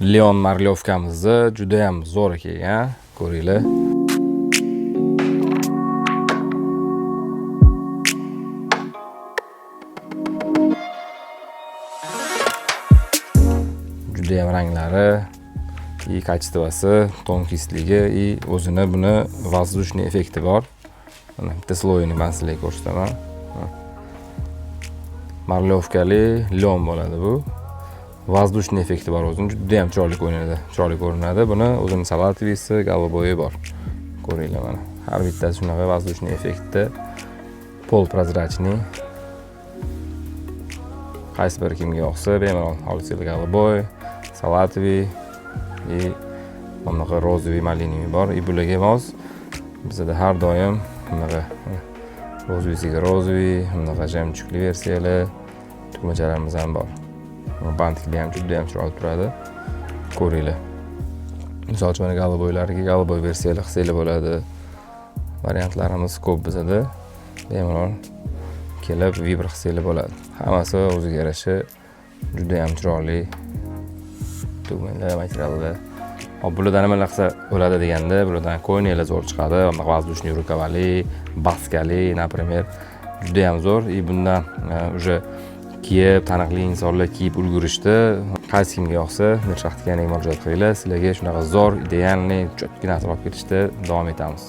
Leon marlyovkamizni juda ham zo'r kelgan, ko'ringlar. Juda ham ranglari, и качествоsi, tonkistligi, и o'zini buni воздушный effekti bor. Mana bitta sloyini men sizlarga ko'rsataman. Marlyovkali Leon bo'ladi bu. Воздушный effekti bor o'zini, juda ham chiroyli ko'rinadi. Buni o'zini salatvisi, голубой bor. Ko'ringlar mana. Har bittasi shunaqa воздушный effektda, polprozrachniy. Qaysi biri kimga yoqsa, bemalol olsangiz голубой, salatviy и bunaqa rozoviy, maliniy bor. И bularga mos bizda har doim bunaqa rozoviysiga rozoviy, bunaqa jamchiqli versiyalar, tugmachalarimiz ham bor. Bandikli ham juda ham chiroyli turadi. Ko'ringlar. Misol uchun mana голубойlarga голубой versiyalar qilsanglar bo'ladi. Variantlarimiz ko'p bizda. Bemalol kelib vibr qilsanglar bo'ladi. Hammasi o'ziga yarasha juda ham chiroyli tugmalar, materiallar. Bulardan nimalar qilsa bo'ladi deganda, bulardan ko'ylaklar zo'r chiqadi. Воздушный рукавali, baskali, например, juda ham zo'r. И bundan уже kiyib, taniqli insonlar kiyib ulgurishdi. Qaysi kimga yoqsa, Mirshaxtga murojaat qilinglar. Sizlarga shunaqa zo'r, idealniy, cho'tgina olib ketishda davom etamiz.